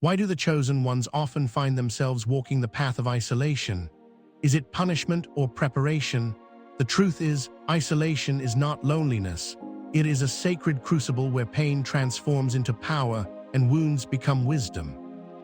Why do the chosen ones often find themselves walking the path of isolation? Is it punishment or preparation? The truth is, isolation is not loneliness. It is a sacred crucible where pain transforms into power and wounds become wisdom.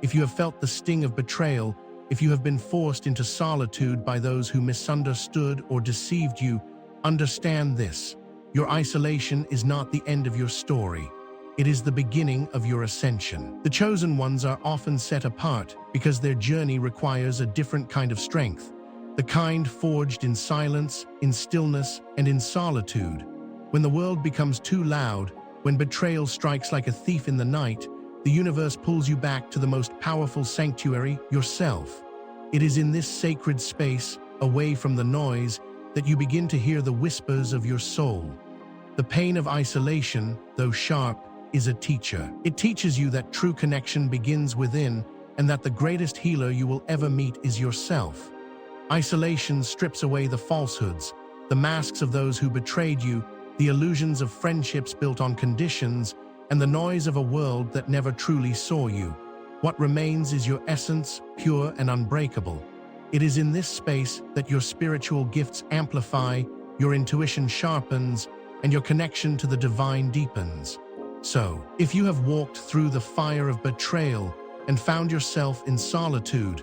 If you have felt the sting of betrayal, if you have been forced into solitude by those who misunderstood or deceived you, understand this. Your isolation is not the end of your story. It is the beginning of your ascension. The chosen ones are often set apart because their journey requires a different kind of strength, the kind forged in silence, in stillness, and in solitude. When the world becomes too loud, when betrayal strikes like a thief in the night, the universe pulls you back to the most powerful sanctuary, yourself. It is in this sacred space, away from the noise, that you begin to hear the whispers of your soul. The pain of isolation, though sharp, is a teacher. It teaches you that true connection begins within and that the greatest healer you will ever meet is yourself. Isolation strips away the falsehoods, the masks of those who betrayed you, the illusions of friendships built on conditions, and the noise of a world that never truly saw you. What remains is your essence, pure and unbreakable. It is in this space that your spiritual gifts amplify, your intuition sharpens, and your connection to the divine deepens. So, if you have walked through the fire of betrayal and found yourself in solitude,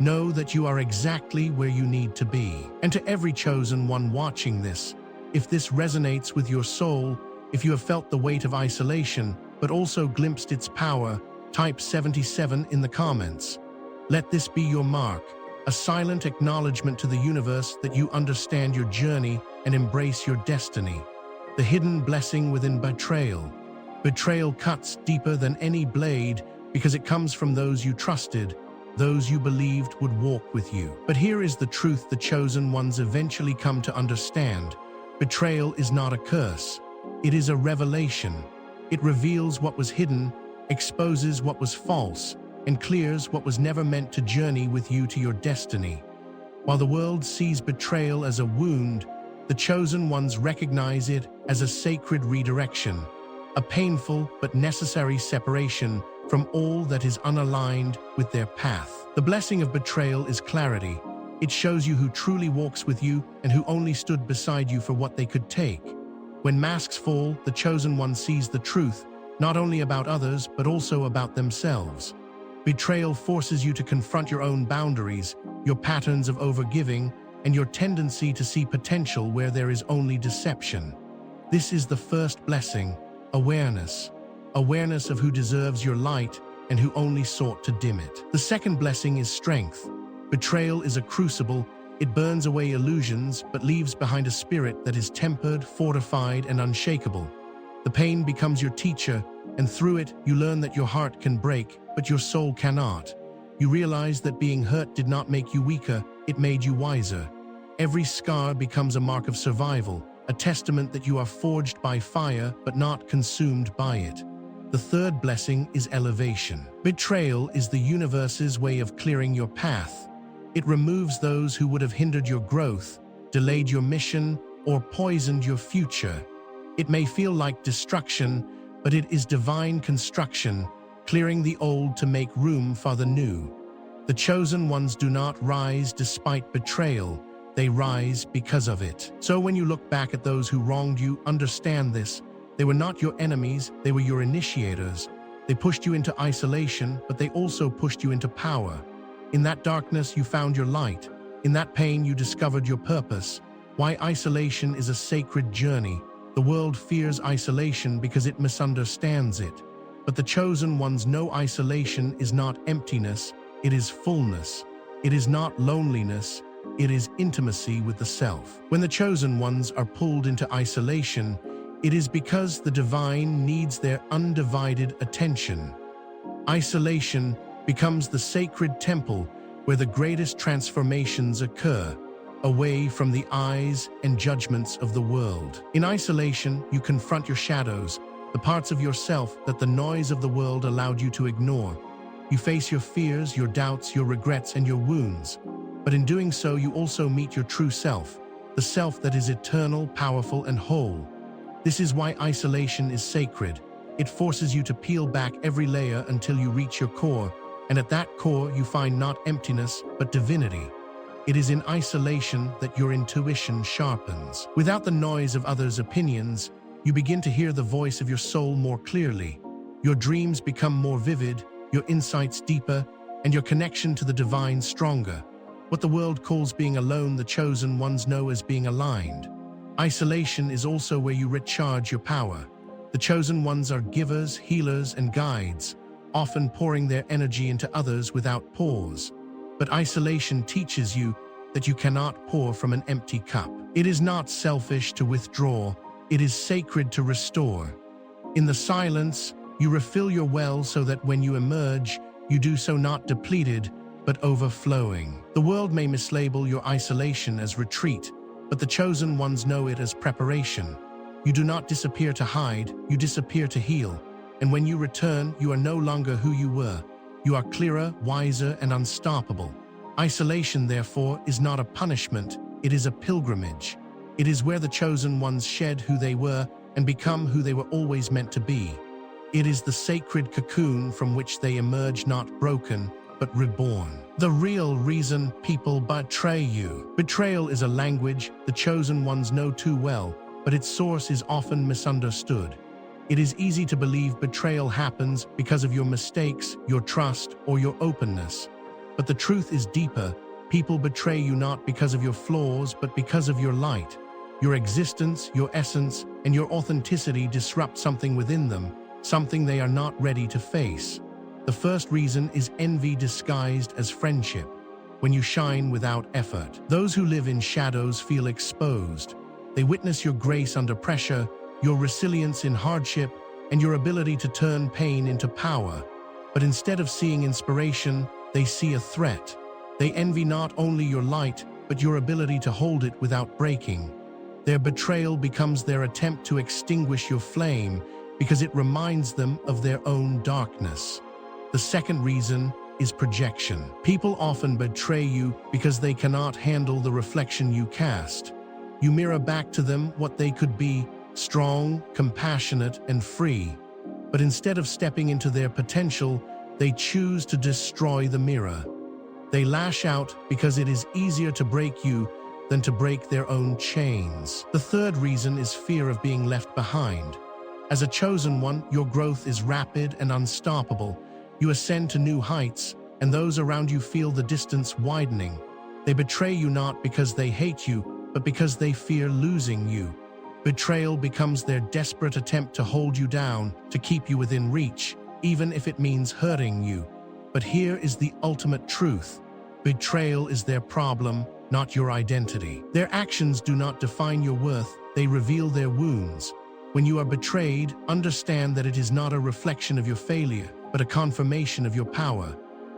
know that you are exactly where you need to be. And to every chosen one watching this, if this resonates with your soul, if you have felt the weight of isolation, but also glimpsed its power, type 77 in the comments. Let this be your mark, a silent acknowledgement to the universe that you understand your journey and embrace your destiny. The hidden blessing within betrayal. Betrayal cuts deeper than any blade because it comes from those you trusted, those you believed would walk with you. But here is the truth the chosen ones eventually come to understand. Betrayal is not a curse. It is a revelation. It reveals what was hidden, exposes what was false, and clears what was never meant to journey with you to your destiny. While the world sees betrayal as a wound, the chosen ones recognize it as a sacred redirection, a painful but necessary separation from all that is unaligned with their path. The blessing of betrayal is clarity. It shows you who truly walks with you and who only stood beside you for what they could take. When masks fall, the chosen one sees the truth, not only about others, but also about themselves. Betrayal forces you to confront your own boundaries, your patterns of overgiving, and your tendency to see potential where there is only deception. This is the first blessing, awareness. Awareness of who deserves your light and who only sought to dim it. The second blessing is strength. Betrayal is a crucible. It burns away illusions, but leaves behind a spirit that is tempered, fortified, and unshakable. The pain becomes your teacher, and through it, you learn that your heart can break, but your soul cannot. You realize that being hurt did not make you weaker, it made you wiser. Every scar becomes a mark of survival, a testament that you are forged by fire, but not consumed by it. The third blessing is elevation. Betrayal is the universe's way of clearing your path. It removes those who would have hindered your growth, delayed your mission, or poisoned your future. It may feel like destruction, but it is divine construction, clearing the old to make room for the new. The chosen ones do not rise despite betrayal, they rise because of it. So when you look back at those who wronged you, understand this. They were not your enemies, they were your initiators. They pushed you into isolation, but they also pushed you into power. In that darkness, you found your light. In that pain, you discovered your purpose. Why isolation is a sacred journey. The world fears isolation because it misunderstands it. But the chosen ones know isolation is not emptiness, it is fullness. It is not loneliness, it is intimacy with the self. When the chosen ones are pulled into isolation, it is because the divine needs their undivided attention. Isolation becomes the sacred temple where the greatest transformations occur, away from the eyes and judgments of the world. In isolation, you confront your shadows, the parts of yourself that the noise of the world allowed you to ignore. You face your fears, your doubts, your regrets, and your wounds. But in doing so, you also meet your true self, the self that is eternal, powerful, and whole. This is why isolation is sacred. It forces you to peel back every layer until you reach your core, and at that core you find not emptiness, but divinity. It is in isolation that your intuition sharpens. Without the noise of others' opinions, you begin to hear the voice of your soul more clearly. Your dreams become more vivid, your insights deeper, and your connection to the divine stronger. What the world calls being alone, the chosen ones know as being aligned. Isolation is also where you recharge your power. The chosen ones are givers, healers, and guides, often pouring their energy into others without pause. But isolation teaches you that you cannot pour from an empty cup. It is not selfish to withdraw, it is sacred to restore. In the silence, you refill your well so that when you emerge, you do so not depleted, but overflowing. The world may mislabel your isolation as retreat, but the chosen ones know it as preparation. You do not disappear to hide, you disappear to heal. And when you return, you are no longer who you were. You are clearer, wiser, and unstoppable. Isolation, therefore, is not a punishment, it is a pilgrimage. It is where the chosen ones shed who they were and become who they were always meant to be. It is the sacred cocoon from which they emerge not broken, but reborn. The real reason people betray you. Betrayal is a language the chosen ones know too well, but its source is often misunderstood. It is easy to believe betrayal happens because of your mistakes, your trust, or your openness. But the truth is deeper. People betray you not because of your flaws, but because of your light. Your existence, your essence, and your authenticity disrupt something within them, something they are not ready to face. The first reason is envy disguised as friendship. When you shine without effort, those who live in shadows feel exposed. They witness your grace under pressure, your resilience in hardship, and your ability to turn pain into power. But instead of seeing inspiration, they see a threat. They envy not only your light, but your ability to hold it without breaking. Their betrayal becomes their attempt to extinguish your flame because it reminds them of their own darkness. The second reason is projection. People often betray you because they cannot handle the reflection you cast. You mirror back to them what they could be: strong, compassionate, and free. But instead of stepping into their potential, they choose to destroy the mirror. They lash out because it is easier to break you than to break their own chains. The third reason is fear of being left behind. As a chosen one, your growth is rapid and unstoppable. You ascend to new heights, and those around you feel the distance widening. They betray you not because they hate you, but because they fear losing you. Betrayal becomes their desperate attempt to hold you down, to keep you within reach, even if it means hurting you. But here is the ultimate truth. Betrayal is their problem, not your identity. Their actions do not define your worth, they reveal their wounds. When you are betrayed, understand that it is not a reflection of your failure, but a confirmation of your power.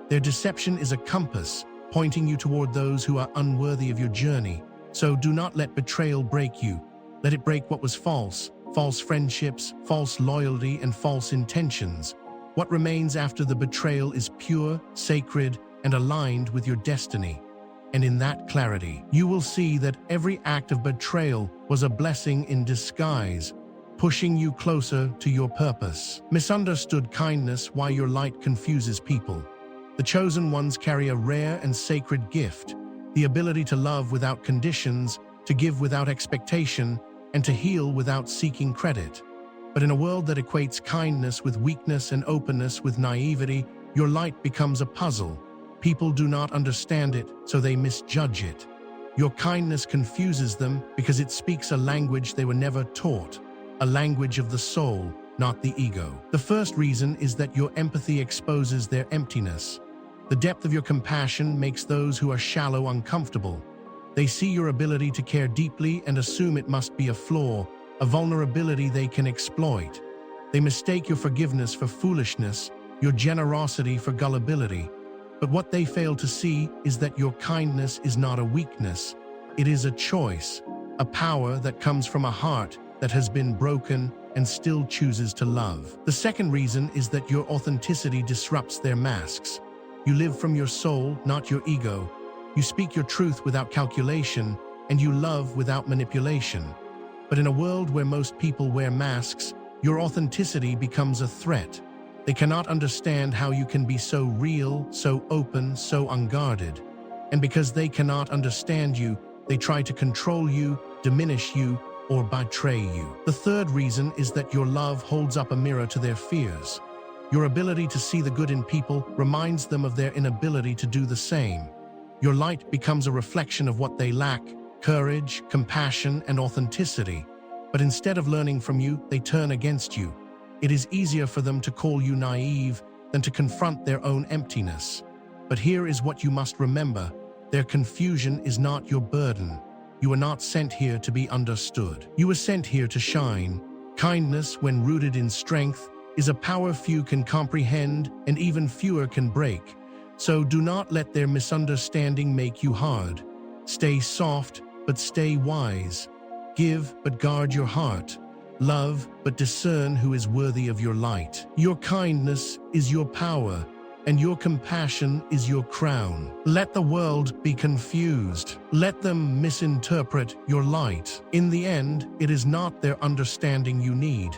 Their deception is a compass, pointing you toward those who are unworthy of your journey. So do not let betrayal break you. Let it break what was false: false friendships, false loyalty, and false intentions. What remains after the betrayal is pure, sacred, and aligned with your destiny. And in that clarity, you will see that every act of betrayal was a blessing in disguise, pushing you closer to your purpose. Misunderstood kindness, why your light confuses people. The chosen ones carry a rare and sacred gift: the ability to love without conditions, to give without expectation, and to heal without seeking credit. But in a world that equates kindness with weakness and openness with naivety, your light becomes a puzzle. People do not understand it, so they misjudge it. Your kindness confuses them because it speaks a language they were never taught, a language of the soul, not the ego. The first reason is that your empathy exposes their emptiness. The depth of your compassion makes those who are shallow uncomfortable. They see your ability to care deeply and assume it must be a flaw, a vulnerability they can exploit. They mistake your forgiveness for foolishness, your generosity for gullibility. But what they fail to see is that your kindness is not a weakness. It is a choice, a power that comes from a heart that has been broken and still chooses to love. The second reason is that your authenticity disrupts their masks. You live from your soul, not your ego. You speak your truth without calculation, and you love without manipulation. But in a world where most people wear masks, Your authenticity becomes a threat. They cannot understand how you can be so real, so open, so unguarded. And because they cannot understand you, they try to control you, diminish you, or betray you. The third reason is that your love holds up a mirror to their fears. Your ability to see the good in people reminds them of their inability to do the same. Your light becomes a reflection of what they lack: courage, compassion, and authenticity. But instead of learning from you, they turn against you. It is easier for them to call you naive than to confront their own emptiness. But here is what you must remember: their confusion is not your burden. You are not sent here to be understood. You are sent here to shine. Kindness, when rooted in strength, is a power few can comprehend and even fewer can break. So do not let their misunderstanding make you hard. Stay soft, but stay wise. Give, but guard your heart. Love, but discern who is worthy of your light. Your kindness is your power, and your compassion is your crown. Let the world be confused. Let them misinterpret your light. In the end, it is not their understanding you need.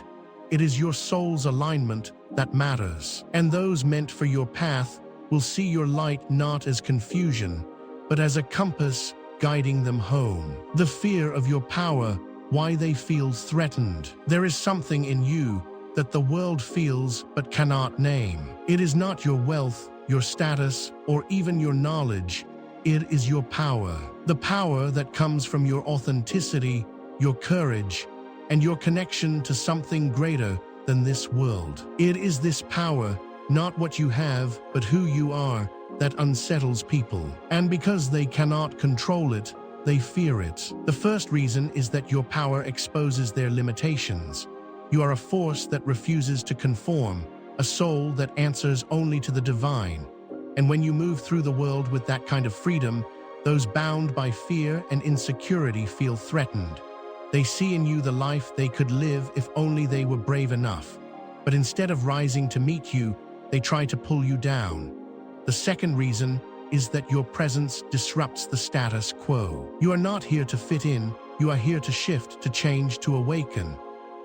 It is your soul's alignment that matters. And those meant for your path will see your light not as confusion, but as a compass guiding them home. The fear of your power, why they feel threatened. There is something in you that the world feels but cannot name. It is not your wealth, your status, or even your knowledge. It is your power. The power that comes from your authenticity, your courage, and your connection to something greater than this world. It is this power, not what you have, but who you are, that unsettles people. And because they cannot control it, they fear it. The first reason is that your power exposes their limitations. You are a force that refuses to conform, a soul that answers only to the divine. And when you move through the world with that kind of freedom, those bound by fear and insecurity feel threatened. They see in you the life they could live if only they were brave enough. But instead of rising to meet you, they try to pull you down. The second reason is that your presence disrupts the status quo. You are not here to fit in, you are here to shift, to change, to awaken.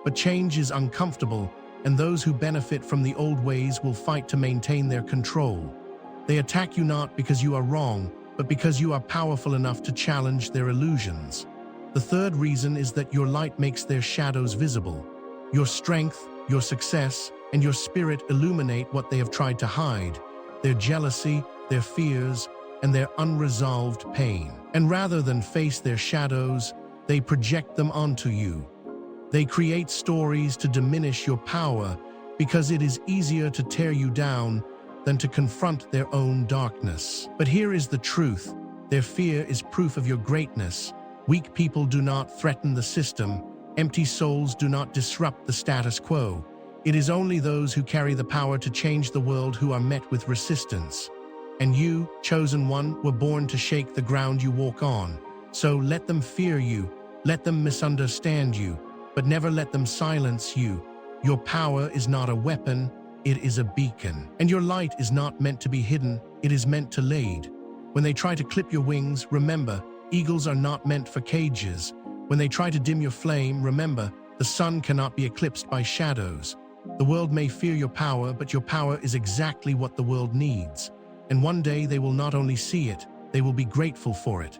But change is uncomfortable, and those who benefit from the old ways will fight to maintain their control. They attack you not because you are wrong, but because you are powerful enough to challenge their illusions. The third reason is that your light makes their shadows visible. Your strength, your success, and your spirit illuminate what they have tried to hide: their jealousy, their fears, and their unresolved pain. And rather than face their shadows, they project them onto you. They create stories to diminish your power because it is easier to tear you down than to confront their own darkness. But here is the truth: their fear is proof of your greatness. Weak people do not threaten the system. Empty souls do not disrupt the status quo. It is only those who carry the power to change the world who are met with resistance. And you, chosen one, were born to shake the ground you walk on. So let them fear you, let them misunderstand you, but never let them silence you. Your power is not a weapon, it is a beacon. And your light is not meant to be hidden, it is meant to lead. When they try to clip your wings, remember, eagles are not meant for cages. When they try to dim your flame, remember, the sun cannot be eclipsed by shadows. The world may fear your power, but your power is exactly what the world needs. And one day they will not only see it, they will be grateful for it.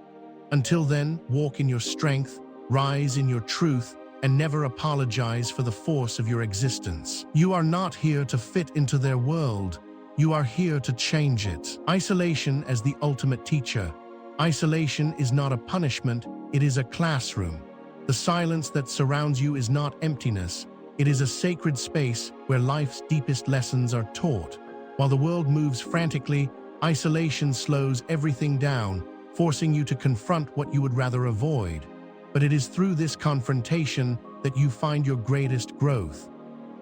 Until then, walk in your strength, rise in your truth, and never apologize for the force of your existence. You are not here to fit into their world. You are here to change it. Isolation as the ultimate teacher. Isolation is not a punishment, it is a classroom. The silence that surrounds you is not emptiness. It is a sacred space where life's deepest lessons are taught. While the world moves frantically, isolation slows everything down, forcing you to confront what you would rather avoid. But it is through this confrontation that you find your greatest growth.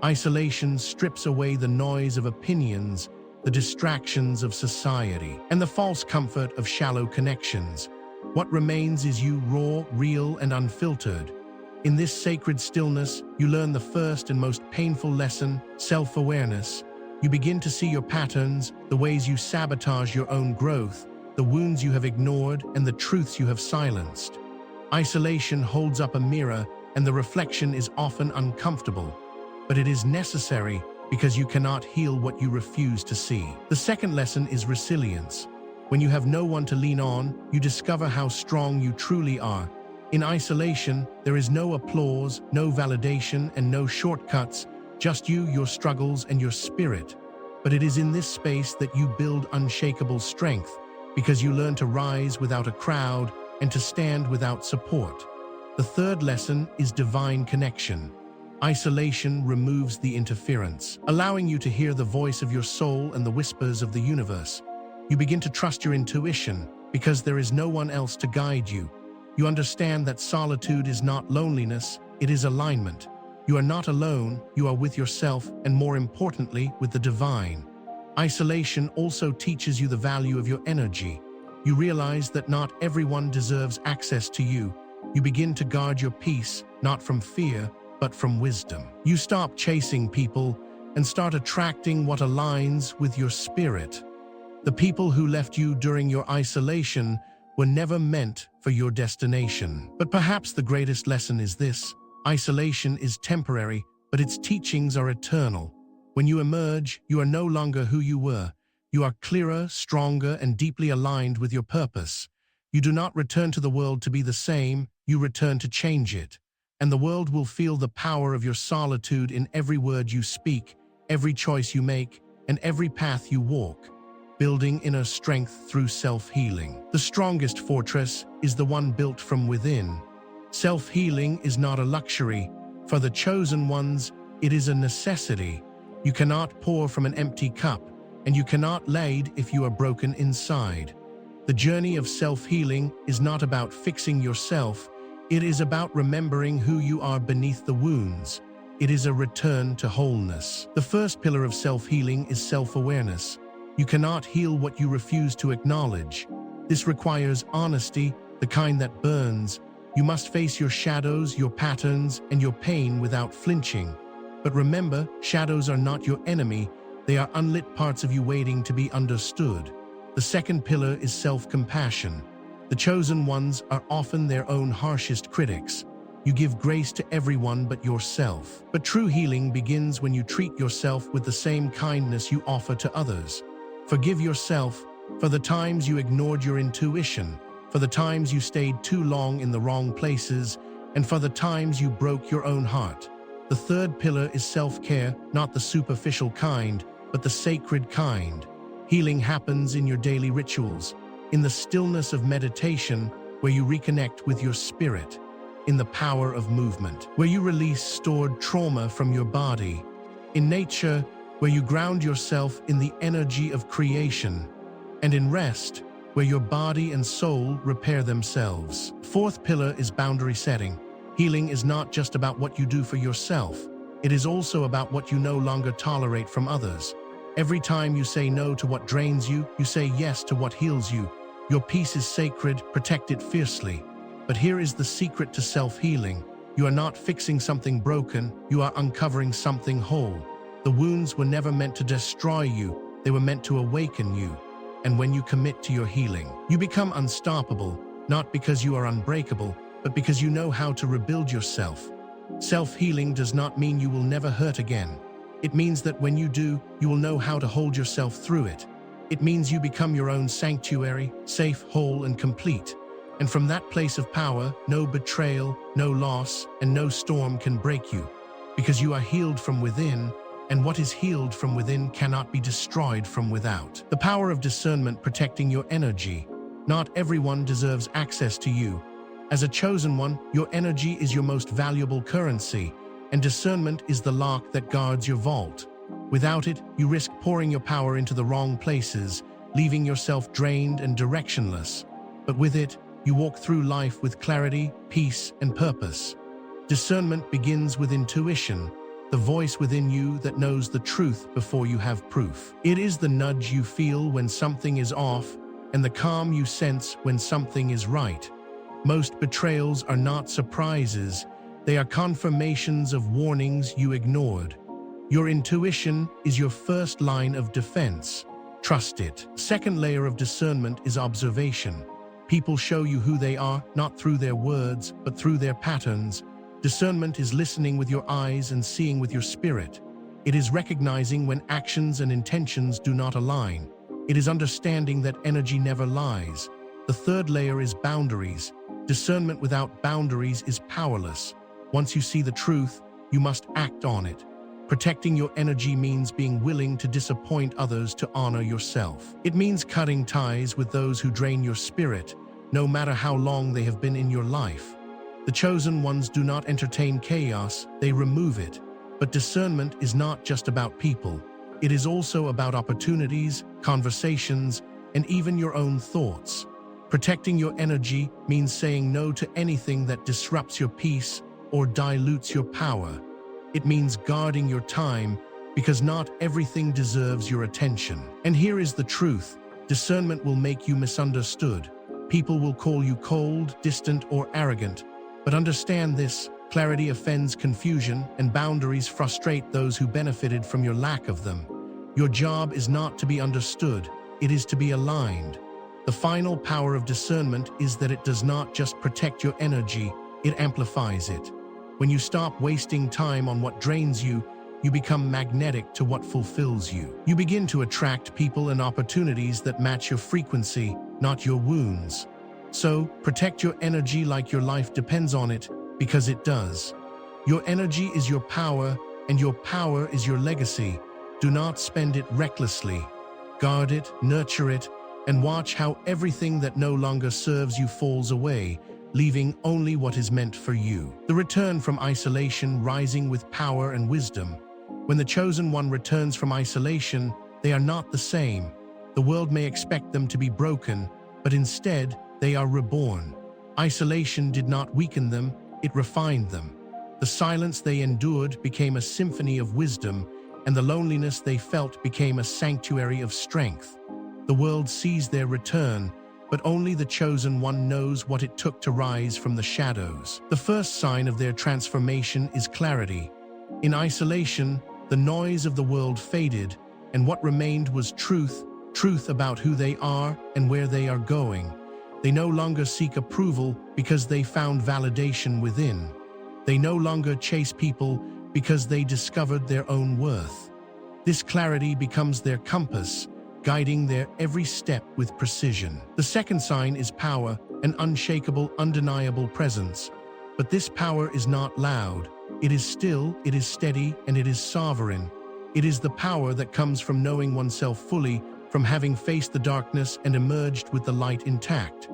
Isolation strips away the noise of opinions, the distractions of society, and the false comfort of shallow connections. What remains is you, raw, real, and unfiltered. In this sacred stillness, you learn the first and most painful lesson: self-awareness. You begin to see your patterns, the ways you sabotage your own growth, the wounds you have ignored, and the truths you have silenced. Isolation holds up a mirror, and the reflection is often uncomfortable. but it is necessary because you cannot heal what you refuse to see. The second lesson is resilience. When you have no one to lean on, you discover how strong you truly are. In isolation, there is no applause, no validation, and no shortcuts, just you, your struggles, and your spirit. But it is in this space that you build unshakable strength, because you learn to rise without a crowd and to stand without support. The third lesson is divine connection. Isolation removes the interference, allowing you to hear the voice of your soul and the whispers of the universe. You begin to trust your intuition because there is no one else to guide you. You understand that solitude is not loneliness, it is alignment. You are not alone, you are with yourself and, more importantly, with the divine. Isolation also teaches you the value of your energy. You realize that not everyone deserves access to you. You begin to guard your peace, not from fear, but from wisdom. You stop chasing people and start attracting what aligns with your spirit. The people who left you during your isolation were never meant for your destination. But perhaps the greatest lesson is this: isolation is temporary, but its teachings are eternal. When you emerge, you are no longer who you were. You are clearer, stronger, and deeply aligned with your purpose. You do not return to the world to be the same, you return to change it. And the world will feel the power of your solitude in every word you speak, every choice you make, and every path you walk, building inner strength through self-healing. The strongest fortress is the one built from within. Self-healing is not a luxury. For the chosen ones, it is a necessity. You cannot pour from an empty cup, and you cannot lead if you are broken inside. The journey of self-healing is not about fixing yourself. It is about remembering who you are beneath the wounds. It is a return to wholeness. The first pillar of self-healing is self-awareness. You cannot heal what you refuse to acknowledge. This requires honesty, the kind that burns. You must face your shadows, your patterns, and your pain without flinching. But remember, shadows are not your enemy. They are unlit parts of you waiting to be understood. The second pillar is self-compassion. The chosen ones are often their own harshest critics. You give grace to everyone but yourself. But true healing begins when you treat yourself with the same kindness you offer to others. Forgive yourself for the times you ignored your intuition, for the times you stayed too long in the wrong places, and for the times you broke your own heart. The third pillar is self-care, not the superficial kind, but the sacred kind. Healing happens in your daily rituals, in the stillness of meditation, where you reconnect with your spirit, in the power of movement, where you release stored trauma from your body, in nature, where you ground yourself in the energy of creation, and in rest, where your body and soul repair themselves. Fourth pillar is boundary setting. Healing is not just about what you do for yourself. It is also about what you no longer tolerate from others. Every time you say no to what drains you, you say yes to what heals you. Your peace is sacred, protect it fiercely. But here is the secret to self-healing. You are not fixing something broken, you are uncovering something whole. The wounds were never meant to destroy you, they were meant to awaken you. And when you commit to your healing, you become unstoppable, not because you are unbreakable, but because you know how to rebuild yourself. Self-healing does not mean you will never hurt again. It means that when you do, you will know how to hold yourself through it. It means you become your own sanctuary, safe, whole, and complete. And from that place of power, no betrayal, no loss, and no storm can break you. Because you are healed from within, and what is healed from within cannot be destroyed from without. The power of discernment protecting your energy. Not everyone deserves access to you. As a chosen one, your energy is your most valuable currency, and discernment is the lock that guards your vault. Without it, you risk pouring your power into the wrong places, leaving yourself drained and directionless. But with it, you walk through life with clarity, peace, and purpose. Discernment begins with intuition, the voice within you that knows the truth before you have proof. It is the nudge you feel when something is off, and the calm you sense when something is right. Most betrayals are not surprises, they are confirmations of warnings you ignored. Your intuition is your first line of defense. Trust it. Second layer of discernment is observation. People show you who they are, not through their words, but through their patterns. Discernment is listening with your eyes and seeing with your spirit. It is recognizing when actions and intentions do not align. It is understanding that energy never lies. The third layer is boundaries. Discernment without boundaries is powerless. Once you see the truth, you must act on it. Protecting your energy means being willing to disappoint others to honor yourself. It means cutting ties with those who drain your spirit, no matter how long they have been in your life. The chosen ones do not entertain chaos, they remove it. But discernment is not just about people. It is also about opportunities, conversations, and even your own thoughts. Protecting your energy means saying no to anything that disrupts your peace or dilutes your power. It means guarding your time because not everything deserves your attention. And here is the truth: discernment will make you misunderstood. People will call you cold, distant, or arrogant. But understand this: clarity offends confusion, and boundaries frustrate those who benefited from your lack of them. Your job is not to be understood, it is to be aligned. The final power of discernment is that it does not just protect your energy, it amplifies it. When you stop wasting time on what drains you, you become magnetic to what fulfills you. You begin to attract people and opportunities that match your frequency, not your wounds. So, protect your energy like your life depends on it, because it does. Your energy is your power, and your power is your legacy. Do not spend it recklessly. Guard it, nurture it, and watch how everything that no longer serves you falls away, leaving only what is meant for you. The return from isolation rising with power and wisdom. When the chosen one returns from isolation, they are not the same. The world may expect them to be broken, but instead, they are reborn. Isolation did not weaken them, it refined them. The silence they endured became a symphony of wisdom, and the loneliness they felt became a sanctuary of strength. The world sees their return, but only the chosen one knows what it took to rise from the shadows. The first sign of their transformation is clarity. In isolation, the noise of the world faded, and what remained was truth about who they are and where they are going. They no longer seek approval because they found validation within. They no longer chase people because they discovered their own worth. This clarity becomes their compass, guiding their every step with precision. The second sign is power, an unshakable, undeniable presence. But this power is not loud. It is still, it is steady, and it is sovereign. It is the power that comes from knowing oneself fully, from having faced the darkness and emerged with the light intact.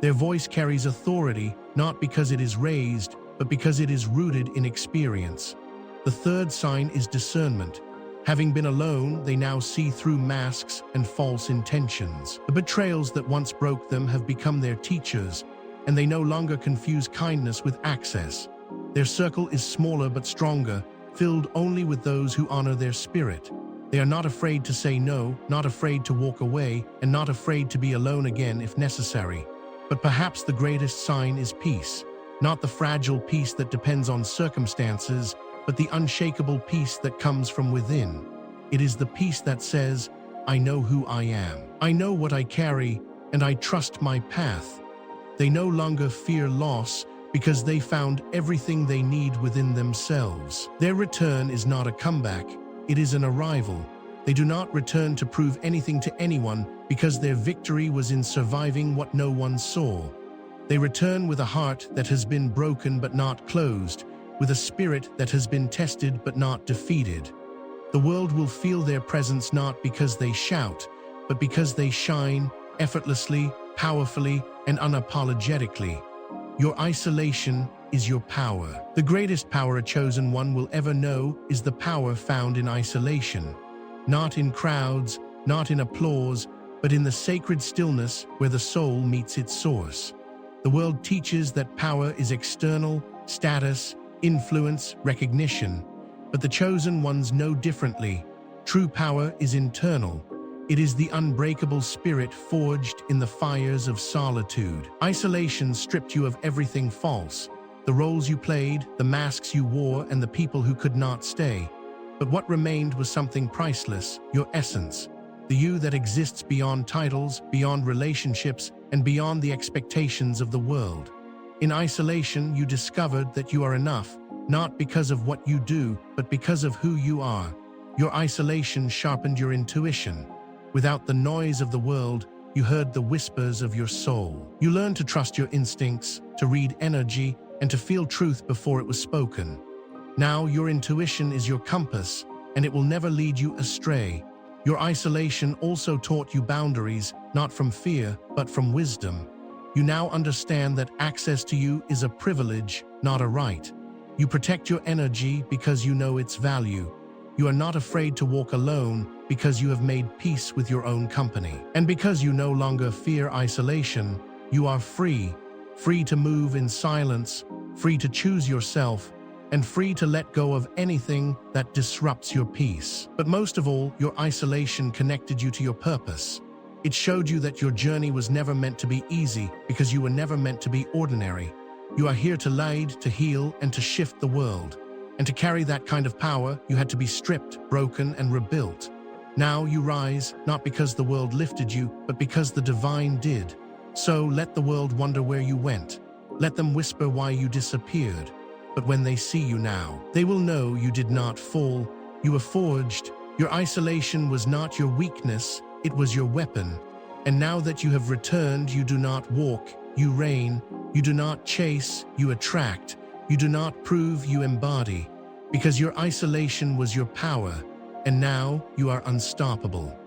Their voice carries authority, not because it is raised, but because it is rooted in experience. The third sign is discernment. Having been alone, they now see through masks and false intentions. The betrayals that once broke them have become their teachers, and they no longer confuse kindness with access. Their circle is smaller but stronger, filled only with those who honor their spirit. They are not afraid to say no, not afraid to walk away, and not afraid to be alone again if necessary. But perhaps the greatest sign is peace. Not the fragile peace that depends on circumstances, but the unshakable peace that comes from within. It is the peace that says, I know who I am. I know what I carry, and I trust my path. They no longer fear loss because they found everything they need within themselves. Their return is not a comeback, it is an arrival. They do not return to prove anything to anyone because their victory was in surviving what no one saw. They return with a heart that has been broken but not closed, with a spirit that has been tested but not defeated. The world will feel their presence not because they shout, but because they shine effortlessly, powerfully, and unapologetically. Your isolation is your power. The greatest power a chosen one will ever know is the power found in isolation. Not in crowds, not in applause, but in the sacred stillness where the soul meets its source. The world teaches that power is external, status, influence, recognition, but the chosen ones know differently. True power is internal. It is the unbreakable spirit forged in the fires of solitude. Isolation stripped you of everything false, the roles you played, the masks you wore, and the people who could not stay. But what remained was something priceless, your essence, the you that exists beyond titles, beyond relationships, and beyond the expectations of the world. In isolation, you discovered that you are enough, not because of what you do, but because of who you are. Your isolation sharpened your intuition. Without the noise of the world, you heard the whispers of your soul. You learned to trust your instincts, to read energy, and to feel truth before it was spoken. Now your intuition is your compass, and it will never lead you astray. Your isolation also taught you boundaries, not from fear, but from wisdom. You now understand that access to you is a privilege, not a right. You protect your energy because you know its value. You are not afraid to walk alone because you have made peace with your own company. And because you no longer fear isolation, you are free. Free to move in silence, free to choose yourself, and free to let go of anything that disrupts your peace. But most of all, your isolation connected you to your purpose. It showed you that your journey was never meant to be easy because you were never meant to be ordinary. You are here to lead, to heal, and to shift the world. And to carry that kind of power, you had to be stripped, broken, and rebuilt. Now you rise, not because the world lifted you, but because the divine did. So let the world wonder where you went. Let them whisper why you disappeared. But when they see you now, they will know you did not fall. You were forged. Your isolation was not your weakness, it was your weapon. And now that you have returned, you do not walk, you reign. You do not chase, you attract. You do not prove, you embody. Because your isolation was your power, and now you are unstoppable.